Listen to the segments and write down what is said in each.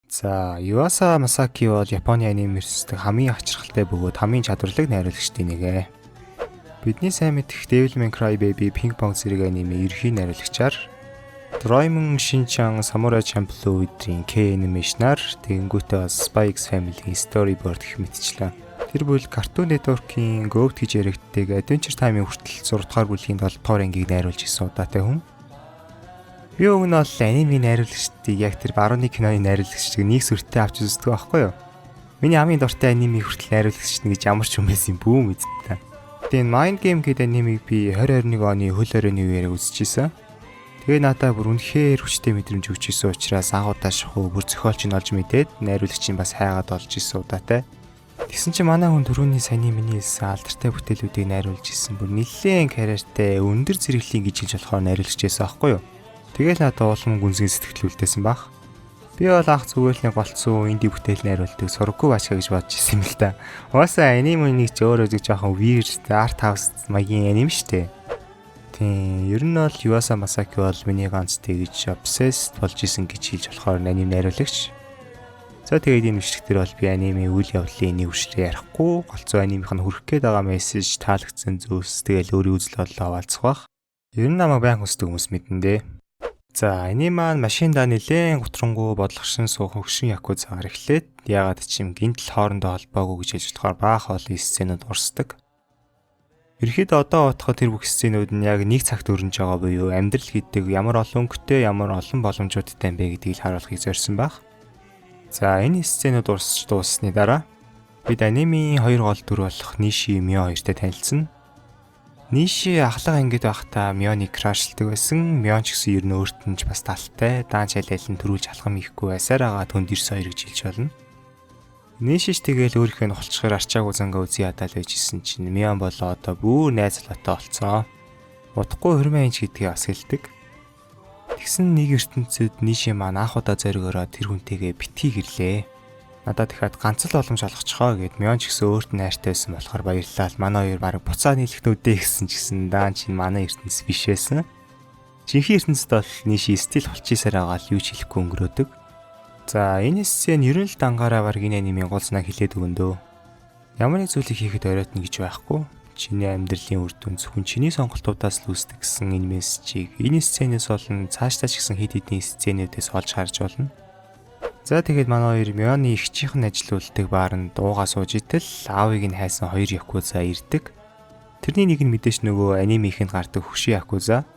За, Yuasa Masaki бол Японы аниме ертөнцийн хамгийн ачирхалтай бөгөөд хамгийн чадварлаг найруулагчдын нэгэ. Бидний сайн мэдэх Devil May Cry Baby, Ping Pong зэрэг аниме ерхий найруулагчаар Doraemon, Shin-chan, Samurai Champloo үдрийн K animation-аар тэгэнгүүтээ бас Spy X Family-ийн storyboard гэх мэтчлээ. Тэр бүл Cartoon Network-ийн Goat гэж яригддаг Adventure Time-ийн хүртэл 6 дугаар бүлгийн 7 дугаар ангийг найруулж исэн удаатай хүн. Би өгнө бол аниме найруулагчдыг яг тэр барууны киноны найруулагчдыг нэг сүртэй авч үздэг байхгүй юу? Миний хамгийн дуртай аниме хүртэл найруулагч нь гэж ямар ч юм байсан бүү мэдтээ. Тэгээд Mind Game гэдэг анимыг би 2021 оны хөл хорионы үеэр үзчихсэн. Тэгээ надад бүр үнэхээр хүчтэй мэдрэмж өгч исэн учраас агуудаа шахуу бүр зохиолч нь олж мэдээд найруулагчийн бас хайгаад олж исэн удаатай. Тэгсэн чинь манай хүн түрүүний саяны миний хэлсэн алдартай бүтээлүүдийг найруулж исэн. Бүр нэлээд карьертай өндөр зэрэглэлийн гэж хэлж болохоор найруулагч байсан аахгүй юу? Тэгэл надад уулын гүнзгий сэтгэл үлдээсэн баг. Би бол анх зүгээр л нэг болцсон инди бүтээл найруулдаг сургаггүй бачка гэж бодож исэн юм л да. Угаасаа аниме нэг ч өөрөө зөв жоохон weird art house маягийн аниме штэ. Тийм, ер нь бол Yuasa Masaki бол миний ганц тэгж obsessed болж исэн гэж хэлж болохоор аниме найруулагч. За тэгээд энэ бичлэгтэр бол би аниме үйл явдлын нэг үржлээ ярихгүй, голцоо анимех нь хүрэх гээд байгаа мессеж таалагдсан зүйлс тэгэл өөрийн үзэл бодлоо хаваалцах бах. Ер нь намайг баян хүсдэг хүмүүс мэдэн дээ. За, энэ маань машиндаа нэлээд гутрангуй бодлогошин суух хөгшин якузаагаар эхлээд яагаад ч юм гинтл хоорондоо холбоогүй гэж хэлж болохоор баах олон сценүүд урсдаг. Ерөнхийдөө одоо бодоход тэр бүх сценүүд нь яг нэг цагт өрнөж байгаа буюу амьдрал гэдэг ямар олон өнгөтэй, ямар олон боломжуудтай юм бэ гэдгийг харуулахыг зорьсон баг. За, энэ сценүүд урсч дууссаны дараа бид анимийн хоёр гол дүр болох Ниши, Мио хоёртой танилцсан. Ниши ахлах ангид байхдаа Мионыг крашлдаг байсан. Мион ч гэсэн ер нь өөрт нь ч бас талтай. Даанч алайлан төрүүлж алхам хийхгүй байсараа түнд ирс хоёр гэж хэлж болно. Нишиш тэгэл өөрийнхөө хулчгаар арчаагүй зангаа үзий ядаад байжсэн чинь Мион болоо одоо бүр найз залуутай болцсон. Удахгүй хөрмэн инж гэдгийг бас хэлдэг. Тэгсэн нэг ертөнцид Ниши маань анх удаа зоригороо тэр хүнтэйгээ битгий гэрлээ. Надад дахиад ганц л боломж олгочихоо гэд Мион ч гэсэн өөрт нь хайртай байсан болохоор баярлалаа. Манай хоёр баг буцаа нийлэхнүүдээ гэсэн ч гэсэн даан чинь манай ертөнц биш байсан. Жинхэнэ ертөнцид бол Ниши стил холчисаар байгаа л юу ч хэлэхгүй өнгөрөөдөг. За, энэ сцен ер нь л дангаараа баг энэ анимын гол санааг хэлээд өгөндөө. Ямар нэг зүйлийг хийхэд оройтно гэж байхгүй. Чиний амьдралын үр дүн зөвхөн чиний сонголтуудаас л үүсдэг гэсэн энэ мессежийг энэ сценээс болон цаашдаа ч гэсэн хэд хэдэн сценүүдээс олж харж болно. За тэгээд манай хоёр Мионы ихчийнхэн ажилуулдаг баарнд дуугаа сууж итэл аавыг нь хайсан хоёр якуза ирдэг. Тэрний нэг нь мэдээж нөгөө анимехэнд гардаг хөшөө якуза.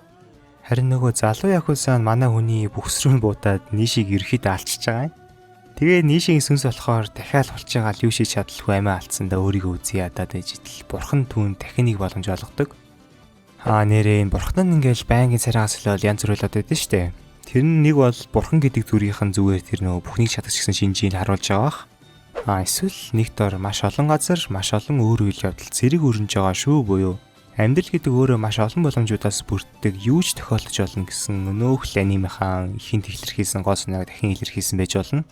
Харин нөгөө залуу якуза нь манай хүний бүхс рүү буудаад Нишиг ерөөхдөө алчиж байгаа юм. Тэгээд Нишигийн сүнс болохоор дахиад хулж байгаа л юу шийд чадалгүй амиа алдсандаа өөрийгөө үзье ядаад ээж итэл бурхан түүн дахин нэг боломж олгодог. Нэрээ энэ бурхан нь ингээл байнгын царайгаас л янз бүрэлээд байдаг штэ. Тэр нь нэг бол бурхан гэдэг зүрийнхэн зүгээр тэр нөгөө бүхнийг чадах гэсэн шинжийг харуулж байгаа бах. Эсвэл нэг дор маш олон газар, маш олон өөр үйл явдал зэрэг өрнөж байгаа шүү буюу амьдрал гэдэг өөрөө маш олон боломжуудаас бүрддэг юу ч тохиолдож болно гэсэн өнөөх л анимехан ихэнд илэрхийлсэн гол санааг дахин илэрхийлсэн байж болно.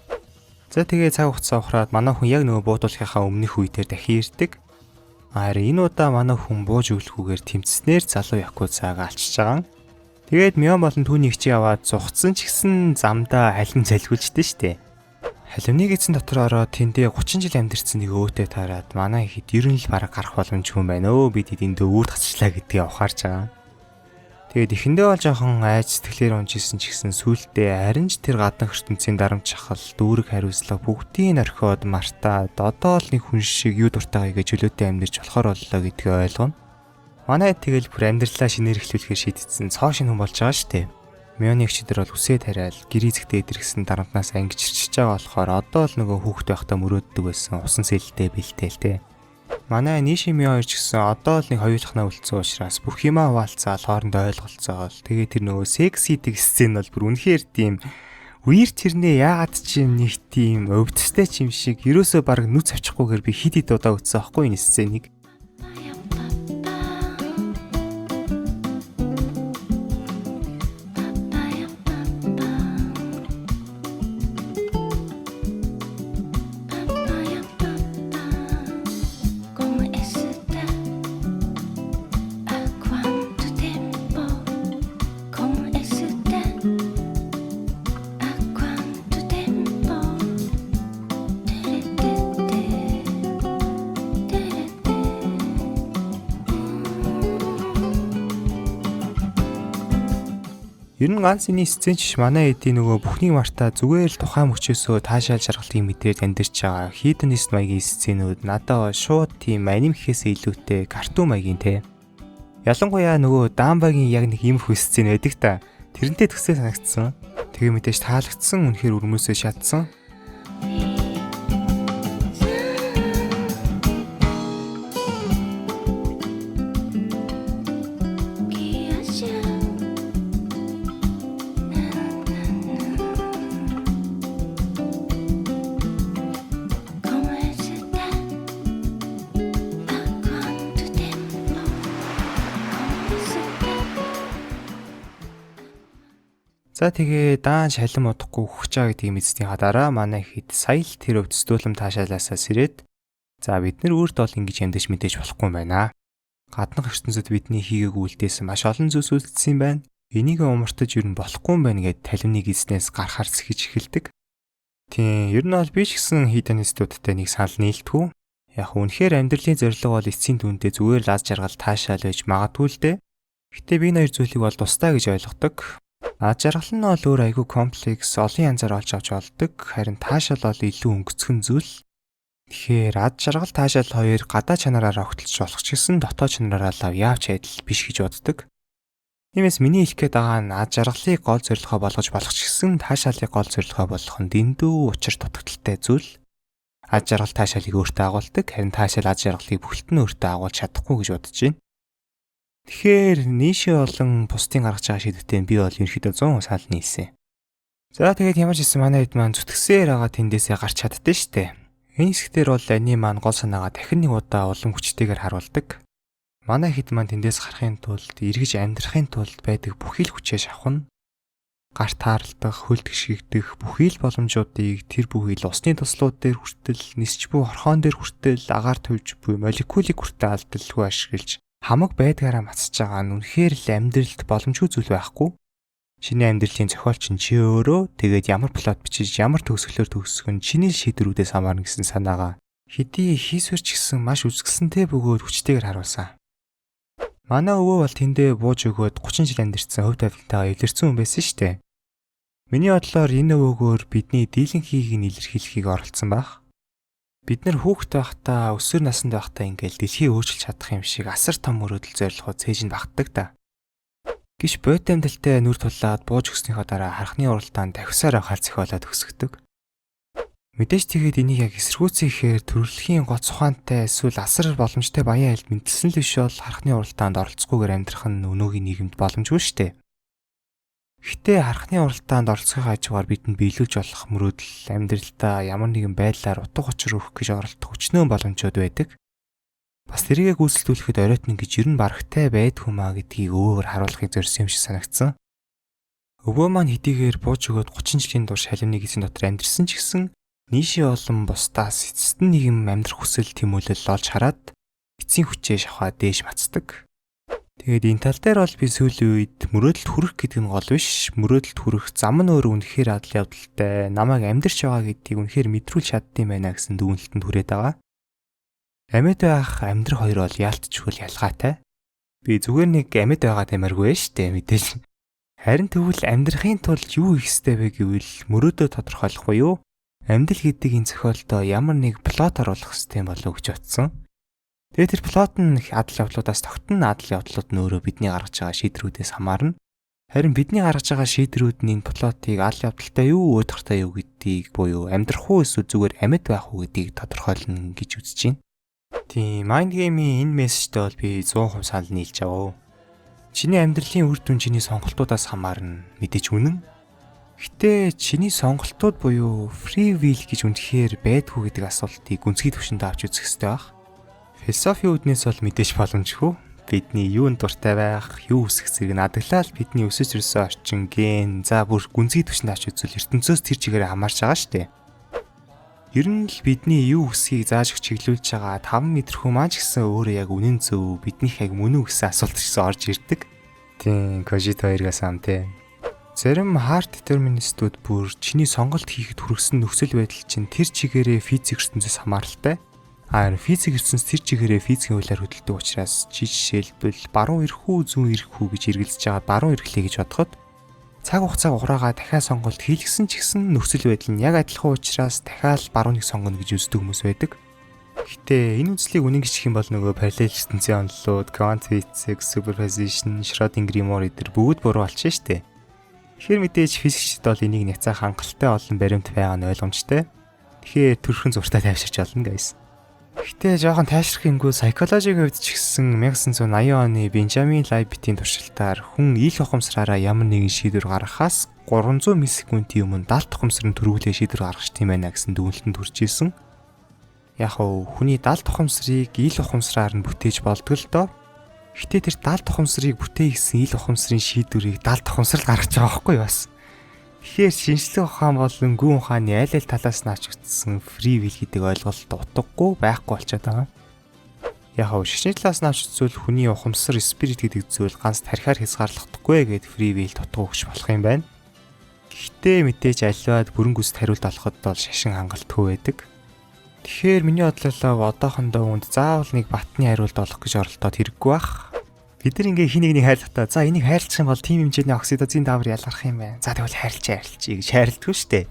За тэгээ цаг хугацаа ухраад манай хүн яг нөгөө буудуулахынхаа өмнөх үедээ дахин ирдэг. Харин энэ удаа манай хүн бууж өглөхгүйгээр тэмцснээр залуу якузаага алчиж байгаа. Тэгээд Мион болон түүний хчи аваад зугцсан ч гэсэн замдаа халин залгуулжтэй штэ. Халимны эзэн дотор ороод тэндээ 30 жил амьдэрсэн нэг өөтэй таарад манай хэд ер нь л бараг гарах боломжгүй юм байна өө бид энд өвөр тасчлаа гэдгийг ухаарч байгаа. Тэгээд ихэндээ бол жоохон айж сэтгэлээр унжсэн ч гэсэн сүултээ харин ч тэр гадна ертөнцийн дарамт шахал дүүрэг хариуцлага бүгдийг орхиод мартаад одоо л нэг хүн шиг юу дуртайгаа гэж чөлөөтэй амьдэрч болохоор боллоо гэдгийг ойлгоно. Манай тэгэл бүр амьдралаа шинээр эхлүүлэхээр шийдсэн цоо шин хүн болж байгаа штэ. Мионы гчдэр бол үсээ тариал гэрээзэгтэй идэрхсэн дарамтнаас ангиж чирчиж байгаа болохоор одоо л нөгөө хүүхэд байхдаа мөрөөддөг байсан усан сэлтэй бэлтээлтэй. Манай Ниши Мио хоёр ч гэсэн одоо л нэг хоёулахнаа үлдсэн учраас бүх юмаа хаваалцаал хоорондоо ойлголцоогоо. Тэгээ тэр нөгөө сексидэг сцен бол бүр үнэхээр тийм weird тэрнээ яагаад ч юм нэг тийм өвдөстэй ч юм шиг ерөөсөө баг нүц авчихгүйгээр би хид хид удаа үзсэн аахгүй энэ сценийг. Ер нь ганц энэ сцен ч манай эдийн нөгөө бүхний марта зүгээр л тухайн мөчөөсөө таашаал жаргалтыг мэдрээд амьдарч байгаа хиденист маягийн сценүүд надад шууд тийм аним гэхээс илүүтэй картун маягийн те. Ялангуяа нөгөө Дамбагийн яг нэг юм хөө сцен байдаг та. Тэрнтэй төсөө санагдсан. Тэгээ мэдээж таалагдсан, үнэхээр өрмөөсөө шатсан. За тэгээ даан шалан удахгүй өгч байгаа гэдгийг мэдсэнийхаа дараа манай хэд сая л тэр өвд стүүлэм таашаалаасаа сэрээд за бид нар өөрт бол ингэж амьдаж мэдээж болохгүй юм байна. Гаднах ертөнцид бидний хийгээгүй үлдээсэн маш олон зүйлс үлдсэн юм байна. Энийг умартаж юу н болохгүй юм байна гэд талимныг эзнээс гарахаар сэхэж эхэлдэг. Тийм ер нь бол би ч гэсэн хиденистүүдтэй нэг санал нийлдэггүй. Яг үнэхээр амьдралын зорилго бол эцсийн дүндээ зүгээр л аз жаргал таашаал байж магадгүй л дээ. Гэтэ би энэ хоёр зүйлийг бол тусдаа гэж ойлгодог. Аз жаргал нь бол өөр айгүй комплекс олон янзаар олж авч болдог. Харин таашаал бол илүү өнгөцгөн зүйл. Тэгэхээр аз жаргал таашаал хоёр гадаа чанараараа огтлж болох ч гэсэн дотоод чанараараа л яавч адил биш гэж боддог. Тиймээс миний хэлэх гээд байгаа нь аз жаргалыг гол зорилгоо болгож болох ч гэсэн таашаалыг гол зорилгоо болгох нь дэндүү учир дутагдaltaй зүйл. Аз жаргал таашаалыг өөртөө агуулдаг, харин таашаал аз жаргалыг бүхэлд нь өөртөө агуулж чадахгүй гэж бодож байна. Тэгэхээр нийшээ болон бусдын гаргаж байгаа шийдвэртэй би бол ерөнхийдөө 100% санал нийлсэн. За тэгээд ямар ч гэсэн манай хэд маань зүтгсээр байгаа тэндээсээ гарч чаддсан шүү дээ. Энэ хэсгээр бол аним маань гол санаагаа дахин нэг удаа улам хүчтэйгээр харуулдаг. Манай хэд маань тэндээс гарахын тулд эргэж амьдрахын тулд байдаг бүхий л хүчээ шавхна. Гарт таарлах, хөлд гიშгэгдэх бүхий л боломжуудыг тэр бүхий л усны туслууд дээр хүртэл, нисч буй хорхон дээр хүртэл, агаар төвж буй молекулыг хүртэл алдалгүй ашиглаж хамаг байдгаараа мацж байгаа нь үнэхээр л амьдралд боломжгүй зүйл байхгүй. Чиний амьдралын зохиолч нь чи өөрөө тэгээд ямар плот бичиж ямар төгсгөлөөр төгсөх нь чиний шийдвэрүүдээс хамаарна гэсэн санаагаа хэдий хийсвэрч гэсэн маш үзэсгэлэнтэй бөгөөд хүчтэйгээр харуулсан. Манай өвөө бол тэндээ бууж өгөөд 30 жил амьдэрсэн хөв тавилтайгаа илэрсэн хүн байсан шүү дээ. Миний бодлоор энэ өвөөгөөр бидний дийлэнхийг нь илэрхийлэхийг оролцсон байх. Бид нар хүүхдтэй байхдаа өсвөр наснд байхдаа ингээл дэлхийг өөрчилж чадах юм шиг асар том мөрөөдөл зорилгоо цээж нь багтдаг та. Гиш бод амьдралтай нүр тулаад бууж өгснийхөө дараа хархны уралдаанд давхисаар анхаал зохиолоод өсгдөг. Мэдээж тэгээд энийг яг эсэргүүцэхээр төрөлхийн гоц ухаантай эсвэл асар боломжтой баян айлд мэдэлсэн л биш бол хархны уралдаанд оролцохгүйгээр амьдрах нь өнөөгийн нийгэмд боломжгүй шүү дээ. Гэтэ хархны уралдаанд оролцохын хажуугаар бидэнд биелүүлж болох мөрөөдөл амьдралдаа ямар нэгэн байдлаар утга учир өгөх гэж оролдох өчнөө боломжууд байдаг. Бас тэрийгэ гүйцэлдүүлэхэд оройтно гэж ер нь барагтай байдгүй маа гэдгийг өөр харуулахыг зорьсон юм шиг санагдсан. Өвөө маань хэдийгээр бууж өгөөд 30 жилийн турш халимны эзэн дотор амьдэрсэн ч гэсэн нийшээ олон бусдаас эцэст нь нэгэн амьдрах хүсэл тэмүүлэл олж хараад эцсийн хүчээ шавхаа дээш мацдаг. Тэгээд энэ тал дээр бол би сүүлийн үед мөрөөдөлд хүрэх гэдэг нь гол биш, мөрөөдөлд хүрэх зам нь өөр үнэхээр адал явдалтай, намайг амьдрч байгаа гэдгийг үнэхээр мэдрүүл чаддсан байна гэсэн дүгнэлтэнд хүрээд байгаа. Амьд байх, амьдрах хоёр бол яалтчгүй ялгаатай. Би зүгээр нэг амьд байгаа тамааргүй шүү дээ мэдээж. Харин тэгвэл амьдрахын тулд юу хийх ёстой вэ гэвэл мөрөөдөө тодорхойлох буюу амьдрал гэдэг энэ зохиолдоо ямар нэг плот оруулах ёстой юм болов уу гэж бодсон. Тэгээд тэр плот нь адал явдлуудаас тогтно, адал явдлууд нь өөрөө бидний гаргаж байгаа шийдрүүдээс хамаарна. Харин бидний гаргаж байгаа шийдрүүд нь энэ плотыг адал явдалтай юу, өөдөртэй юу гэдгийг буюу амьдрах уу эсвэл зүгээр амьд байх уу гэдгийг тодорхойлно гэж үзэж байна. Тийм, Mind Game-ийн энэ мессежтэй бол би 100% санал нийлж аваа. Чиний амьдралын үр дүн чиний сонголтуудаас хамаарна, мэдээж үнэн. Гэтэ чиний сонголтууд буюу free will гэж үнэхээр байдгүй гэдэг асуултыг гүнзгий төвшөнд авч үзэх хэрэгтэй байх. Философийн үүднээс бол мэдээж боломжгүй. Бидний юунд дуртай байх, юу хүсэх зэрэг надаглал бидний өсөж ирсэн орчин, ген, за бүр гүнзгий төвшөнд авч үзвэл ертөнцөөс тэр чигээр хамаарч байгаа шүү дээ. Ер нь л бидний юу хүсхийг зааж өгч чиглүүлж байгаа 5 мэдрэхүү маань ч гэсэн өөрөө яг үнэн зөв, биднийх яг мөн үү гэсэн асуулт гэсэн орж ирдэг. Тийм, Кожито хоёргаас амтэй. Зарим хард детерминистүүд бүр чиний сонголт хийхэд хүргэсэн нөхцөл байдал чинь тэр чигээрээ физик ертөнцөөс хамааралтай. Харин физик ертөнц тэр чигээрээ физикийн хуулиар хөдөлдөг учраас жишээлбэл баруун эрх үү зүүн эрх үү гэж эргэлзэж байгаа баруун эрхлэе гэж бодоход цаг хугацаа ураагаа дахиад сонголт хийлгсэн ч гэсэн нөхцөл байдал нь яг адилхан учраас дахиад барууныг сонгоно гэж үздэг хүмүүс байдаг. Гэтэ энэ үзлийг үнэн гिचх юм бол нөгөө параллел ертөнцийн онолууд, quantum physics, superposition, Schrödinger мөр эдэр бүгд буруу болчихно шүү дээ. Тэгэхээр мэдээж физикчид бол энийг няцаах хангалттай олон баримт байгаа нь ойлгомжтой. Тэгэхээр төрхөн зуртаа тайвширч олно guys. Гэтэ жоохон тайшрах юмгүй psychology-гийн хувьд ч гэсэн 1980 оны Benjamin Libet-ийн туршилтаар хүн ил ухамсараараа ямар нэгэн шийдвэр гаргахаас 300 миллисекундын өмнө далд ухамсар нь төрүүлээ шийдвэр гаргах тийм байна гэсэн дүгнэлтэнд хүрч ирсэн. Яг нь хүний далд ухамсарыг ил ухамсараар нь бүтээж болдог л доо. Гэтэ тэр далд ухамсарыг бүтээх гэсэн ил ухамсарын шийдвэрийг далд ухамсарт гаргаж байгаа байхгүй юу бас. Тэгэхээр шинжлэх ухаан болон гүн ухааны аль аль талаас нь авчигдсан free will гэдэг ойлголт утгагүй байхгүй болчиход байгаа. Яг нь шашны талаас нь авч үзвэл хүний ухамсар spirit гэдэг зүйл ганц тархиар хязгаарлагдахгүй гэд free will дутуу өгч болох юм байна. Гэхдээ мэдээж аливаад бүрэн гүйцэд хариулт олоход бол шашин хангалтгүй байдаг. Тэгэхээр миний бодлоор одоохондоо үнд заавал нэг батны хариулт олох гэж оролдоод хэрэггүй бах. Бид нар ингээ хин нэгнийг хайрлахдаа за энийг хайрлах юм бол тийм хэмжээний оксидозын даавар ялгарх юм байна. За тэгвэл хайрлчаа гэж хайрладаг шүү дээ.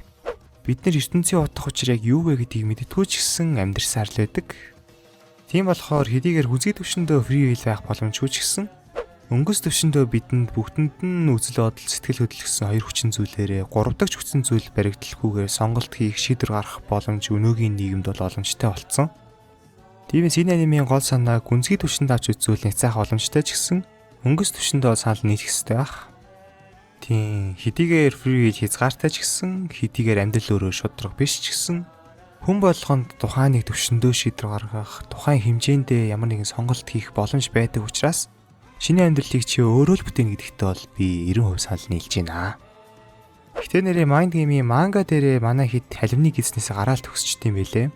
Бид нар ертөнцийн утга учир яг юу вэ гэдгийг мэддэггүй ч гэсэн амьдрсаар л байдаг. Тийм болохоор хэдийгээр хүзий төвшөндөө free will байх боломжгүй ч гэсэн өнгөс төвшөндөө бидэнд бүгдэнд нь үзэл бодол сэтгэл хөдлөл гэсэн хоёр хүчин зүйлээрээ гурав дахь хүчин зүйл баригдалгүйгээр сонголт хийх шийдвэр гаргах боломж өнөөгийн нийгэмд бол боломжтой болсон. Тиймээс энэ анимын гол санааг гүнзгий түвшинд авч үзвэл няцаах боломжтой ч гэсэн өнгөс түвшиндөө санал нийлэх ёстой байх. Тийм хэдийгээр free will хязгаартай ч гэсэн хэдийгээр амьдрал өөрөө шудраг биш ч гэсэн хүн болгонд тухайн нэг түвшиндөө шийдвэр гаргах, тухайн хэмжээндээ ямар нэгэн сонголт хийх боломж байдаг учраас шинэ амьдралыг чи өөрөө л бүтээнэ гэдэгтээ бол би 90% санал нийлж байна. Гэтэ нэрээ Mind Game-ийн манга дээрээ манай хэд халимны гиснээс гараал төгсчт юм байлээ.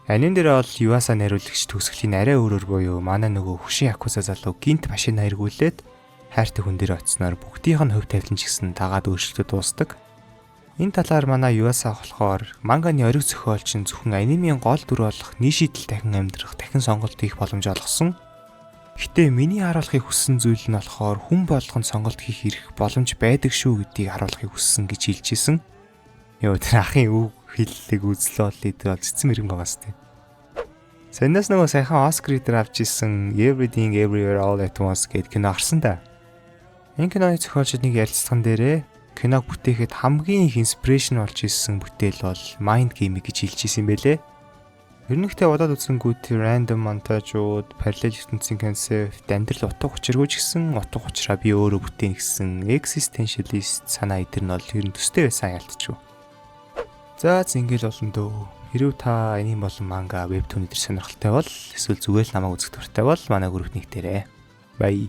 Анин дээр бол Юаса найруулагч төгсгөлийн арай өөрөөр буюу манай нөгөө хөшийн Якуза залуу гинт машин эргүүлээд хайртай хүн дээр очсноор бүгдийнх нь хөв тавилан ч гэсэн дагаад өөрчлөлтөд дуустдаг. Энэ талаар манай Юаса болохоор манганы ориг зохиолч нь зөвхөн анимын гол дүр болох Нишидл дахин амьдрах, дахин сонголт хийх боломж олгосон. Гэтэ миний харуулахыг хүссэн зүйл нь болохоор хүн болгонд сонголт хийх эрх боломж байдаг шүү гэдгийг харуулахыг хүссэн гэж хэлжсэн. Йоо тэр ахын үг хэллэг үзлээ бол идэр бол цэцэн мэрэгэн байгаа сте. Сэнэс нөгөө сайхан Оскар идэр авч исэн Everything Everywhere All at Once гэдэг кино гарсан да. Энэ киноны зохиолчид нэг ярилцлаган дээрээ киног бүтээхэд хамгийн их инспирэшн болж исэн бүтээл бол Mind Game гэж хэлжсэн юм байлээ. Ерөнхийдөө бодоод үзсэнгүүт random монтажууд, параллел ертөнцийн концепт, амьдрал утга учиргүй ч гэсэн утга учраа би өөрөө бүтээн гэсэн existentialist санаа идэр нь бол ер нь төстэй байсан ялтчихв. За зингээл болон дөө. Хэрв та энэний болон манга вебтүүн дээр сонирхолтой бол эсвэл зүгээр л намайг үзэх дуртай бол манай групп нэгтээрээ. Бай.